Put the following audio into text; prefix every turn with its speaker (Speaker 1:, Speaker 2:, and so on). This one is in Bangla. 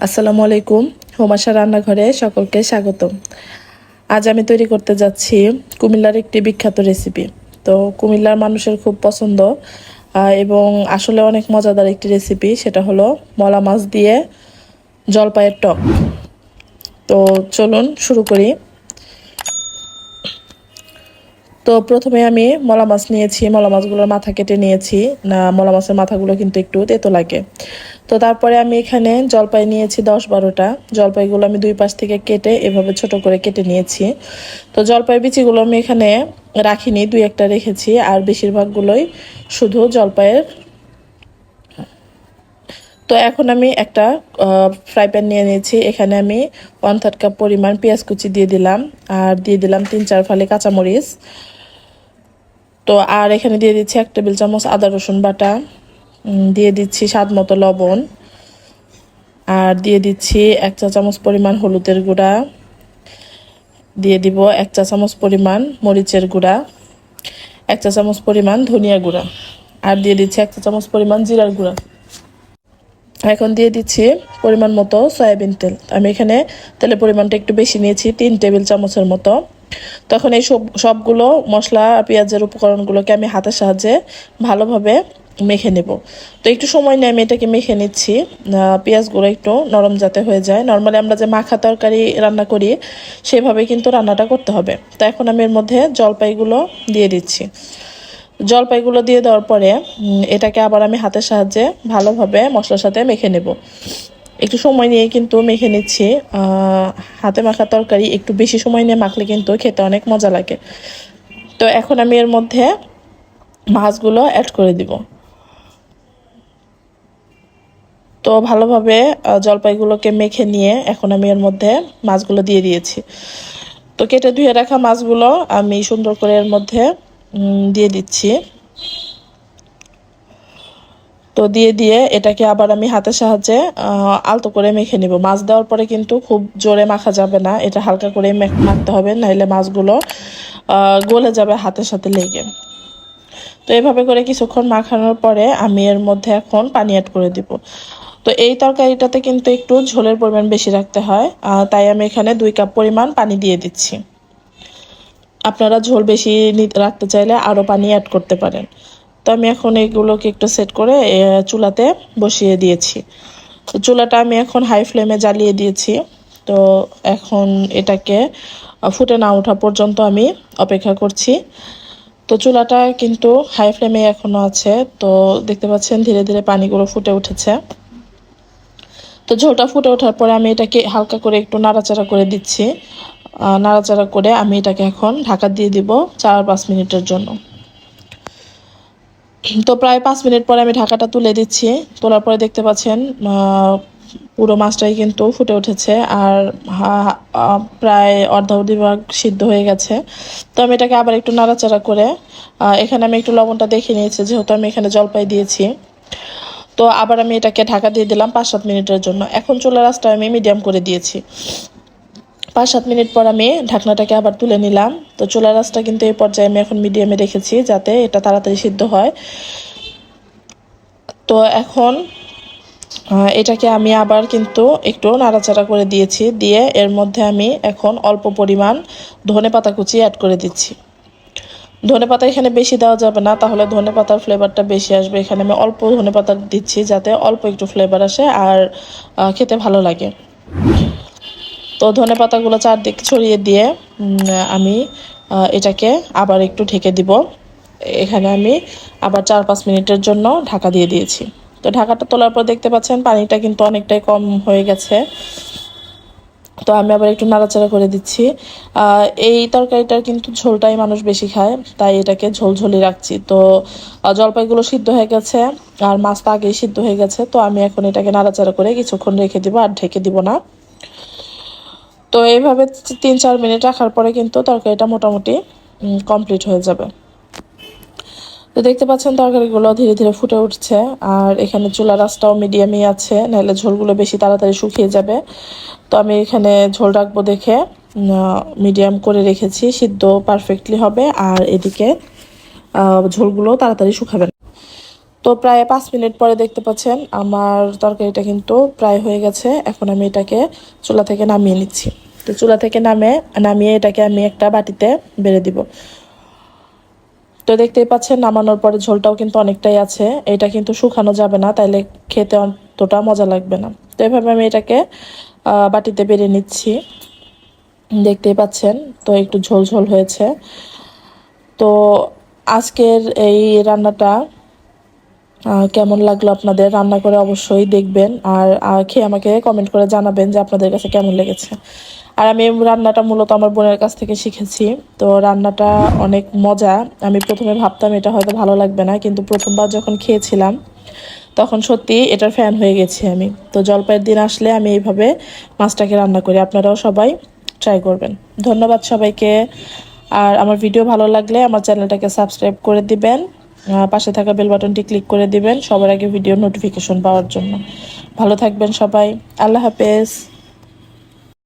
Speaker 1: আসসালামু আলাইকুম। হুমাশা রান্নাঘরে সকলকে স্বাগতম। আজ আমি তৈরি করতে যাচ্ছি কুমিল্লার একটি বিখ্যাত রেসিপি। তো কুমিল্লার মানুষের খুব পছন্দ এবং আসলে অনেক মজাদার একটি রেসিপি, সেটা হলো মলা মাছ দিয়ে জলপাইয়ের টক। তো চলুন শুরু করি। তো প্রথমে আমি মলা মাছ নিয়েছি, মলা মাছগুলোর মাথা কেটে নিয়েছি। না, মলা মাছের মাথাগুলো কিন্তু একটু তেতো লাগে। তো তারপরে আমি এখানে জলপাই নিয়েছি 10-12টা। জলপাইগুলো আমি দুই পাশ থেকে কেটে এভাবে ছোট করে কেটে নিয়েছি। তো জলপাই বিচিগুলো আমি এখানে রাখিনি, দুই একটা রেখেছি, আর বেশিরভাগগুলোই শুধু জলপাইয়ের। তো এখন আমি একটা ফ্রাই প্যান নিয়ে নিয়েছি। এখানে আমি 1/3 কাপ পরিমাণ পেঁয়াজ কুচি দিয়ে দিলাম, আর দিয়ে দিলাম 3-4 ফালি কাঁচামরিচ। তো আর এখানে দিয়ে দিচ্ছি 1 টেবিল চামচ আদা রসুন বাটা, দিয়ে দিচ্ছি স্বাদ মতো লবণ, আর দিয়ে দিচ্ছি 1 চা চামচ পরিমাণ হলুদের গুঁড়া, দিয়ে দিব 1 চা চামচ পরিমাণ মরিচের গুঁড়া, 1 চা চামচ পরিমাণ ধনিয়া গুঁড়া, আর দিয়ে দিচ্ছি 1 চা চামচ পরিমাণ জিরার গুঁড়া। এখন দিয়ে দিচ্ছি পরিমাণ মতো সয়াবিন তেল। আমি এখানে তেলের পরিমাণটা একটু বেশি নিয়েছি, 3 টেবিল চামচের মতো। তখন এই সবগুলো মশলা পেঁয়াজের উপকরণগুলোকে আমি হাতের সাহায্যে ভালোভাবে মেখে নেব। তো একটু সময় নিয়ে আমি এটাকে মেখে নিচ্ছি, পেঁয়াজগুলো একটু নরম যাতে হয়ে যায়। নর্মালি আমরা যে মাখা তরকারি রান্না করি সেভাবে কিন্তু রান্নাটা করতে হবে। তো এখন আমি এর মধ্যে জলপাইগুলো দিয়ে দিচ্ছি। জলপাইগুলো দিয়ে দেওয়ার পরে এটাকে আবার আমি হাতের সাহায্যে ভালোভাবে মশলার সাথে মেখে নেব। একটু সময় নিয়ে কিন্তু মেখে নিচ্ছি। হাতে মাখা তরকারি একটু বেশি সময় নিয়ে মাখলে কিন্তু খেতে অনেক মজা লাগে। তো এখন আমি এর মধ্যে মাছগুলো অ্যাড করে দিব। তো ভালোভাবে জলপাইগুলোকে মেখে নিয়ে এখন আমি এর মধ্যে মাছগুলো দিয়ে দিয়েছি। তো কেটে ধুয়ে রাখা মাছগুলো আমি সুন্দর করে এর মধ্যে দিয়ে দিচ্ছি। তো দিয়ে এটাকে আবার আমি হাতের সাহায্যে আলতো করে মেখে নিব। মাছ দেওয়ার পরে কিন্তু খুব জোরে মাখা যাবে না, এটা হালকা করে মাখতে হবে, নাইলে মাছগুলো গলে যাবে হাতের সাথে লেগে। তো এভাবে করে কিছুক্ষণ মাখানোর পরে আমি এর মধ্যে এখন পানি অ্যাড করে দিব। তো এই তরকারিটাতে কিন্তু একটু ঝোলের পরিমাণ বেশি রাখতে হয়, তাই আমি এখানে 2 কাপ পরিমাণ পানি দিয়ে দিচ্ছি। আপনারা ঝোল বেশি রাখতে চাইলে আরও পানি অ্যাড করতে পারেন। তো আমি এখন এগুলোকে একটু সেট করে চুলাতে বসিয়ে দিয়েছি। তো চুলাটা আমি এখন হাই ফ্লেমে জ্বালিয়ে দিয়েছি। তো এখন এটাকে ফুটে না ওঠা পর্যন্ত আমি অপেক্ষা করছি। তো চুলাটা কিন্তু হাই ফ্লেমে এখনো আছে। তো দেখতে পাচ্ছেন ধীরে ধীরে পানিগুলো ফুটে উঠেছে। তো ঝোলটা ফুটে ওঠার পরে আমি এটাকে হালকা করে একটু নাড়াচাড়া করে দিচ্ছি। নাড়াচাড়া করে আমি এটাকে এখন ঢাকা দিয়ে দিব 4-5 মিনিটের জন্য। তো প্রায় 5 মিনিট পরে আমি ঢাকাটা তুলে দিচ্ছি। তোলার পরে দেখতে পাচ্ছেন পুরো মাছটাই কিন্তু ফুটে উঠেছে, আর প্রায় অর্ধভাগ সিদ্ধ হয়ে গেছে। তো আমি এটাকে আবার একটু নাড়াচাড়া করে এখানে আমি একটু লবণটা দেখে নিয়েছি, যেহেতু আমি এখানে জলপাই দিয়েছি। তো আবার আমি এটাকে ঢাকা দিয়ে দিলাম 5-7 মিনিটের জন্য। এখন চুলার আঁচটা আমি মিডিয়াম করে দিয়েছি। 5-7 মিনিট পর আমি ঢাকনাটাকে আবার তুলে নিলাম। তো চুলার আঁচটা কিন্তু এই পর্যায়ে আমি এখন মিডিয়ামে রেখেছি, যাতে এটা তাড়াতাড়ি সিদ্ধ হয়। তো এখন এটাকে আমি আবার কিন্তু একটু নাড়াচাড়া করে দিয়েছি, দিয়ে এর মধ্যে আমি এখন অল্প পরিমাণ ধনেপাতা কুচি অ্যাড করে দিচ্ছি। ধনেপাতা এখানে বেশি দেওয়া যাবে না, তাহলে ধনেপাতার ফ্লেভারটা বেশি আসবে। এখানে আমি অল্প ধনেপাতা দিচ্ছি, যাতে অল্প একটু ফ্লেভার আসে আর খেতে ভালো লাগে। তো ধনেপাতাগুলো চারদিক ছড়িয়ে দিয়ে আমি এটাকে আবার একটু ঢেকে দিব। এখানে আমি আবার 4-5 মিনিটের জন্য ঢাকা দিয়ে দিয়েছি। তো ঢাকাটা তোলার পর দেখতে পাচ্ছেন পানিটা কিন্তু অনেকটাই কম হয়ে গেছে। তো আমি আবার একটু নাড়াচাড়া করে দিচ্ছি। এই তরকারিটার কিন্তু ঝোলটাই মানুষ বেশি খায়, তাই এটাকে ঝোলঝোলি রাখছি। তো জলপাইগুলো সিদ্ধ হয়ে গেছে, আর মাছটা আগেই সিদ্ধ হয়ে গেছে। তো আমি এখন এটাকে নাড়াচাড়া করে কিছুক্ষণ রেখে দিব, আর ঢেকে দিব না। তো এইভাবে 3-4 মিনিট রাখার পরে কিন্তু তরকারিটা মোটামুটি কমপ্লিট হয়ে যাবে। তো দেখতে পাচ্ছেন তরকারিগুলো ধীরে ধীরে ফুটে উঠছে, আর এখানে চুলার আঁচটাও মিডিয়ামই আছে, নাহলে ঝোলগুলো বেশি তাড়াতাড়ি শুকিয়ে যাবে। তো আমি এখানে ঝোল রাখবো দেখে মিডিয়াম করে রেখেছি, সিদ্ধ পারফেক্টলি হবে, আর এদিকে ঝোলগুলো তাড়াতাড়ি শুকাবে না। তো তো প্রায় 5 মিনিট পরে দেখতে পাচ্ছেন আমার তরকারিটা কিন্তু প্রায় হয়ে গেছে। এখন আমি এটাকে চুলা থেকে নামিয়ে নিচ্ছি। তো চুলা থেকে নামিয়ে এটাকে আমি একটা বাটিতে বেড়ে দিব। তো দেখতেই পাচ্ছেন নামানোর পরে ঝোলটাও কিন্তু অনেকটাই আছে। এটা কিন্তু শুকানো যাবে না, তাইলে খেতে অতটা মজা লাগবে না। তো এভাবে আমি এটাকে বাটিতে বেড়ে নিচ্ছি। দেখতেই পাচ্ছেন তো একটু ঝোল ঝোল হয়েছে। তো আজকের এই রান্নাটা কেমন লাগলো আপনাদের, রান্না করে অবশ্যই দেখবেন আর খেয়ে আমাকে কমেন্ট করে জানাবেন যে আপনাদের কাছে কেমন লেগেছে। আর আমি রান্নাটা মূলত আমার বোনের কাছ থেকে শিখেছি। তো রান্নাটা অনেক মজা। আমি প্রথমে ভাবতাম এটা হয়তো ভালো লাগবে না, কিন্তু প্রথমবার যখন খেয়েছিলাম তখন সত্যি এটার ফ্যান হয়ে গেছি আমি। তো জলপাইয়ের দিন আসলে আমি এইভাবে মাছটাকে রান্না করি, আপনারাও সবাই ট্রাই করবেন। ধন্যবাদ সবাইকে। আর আমার ভিডিও ভালো লাগলে আমার চ্যানেলটাকে সাবস্ক্রাইব করে দিবেন, পাশে থাকা বেল বাটনটি ক্লিক করে দিবেন সবার আগে ভিডিও নোটিফিকেশন পাওয়ার জন্য। ভালো থাকবেন সবাই। আল্লাহ হাফেজ।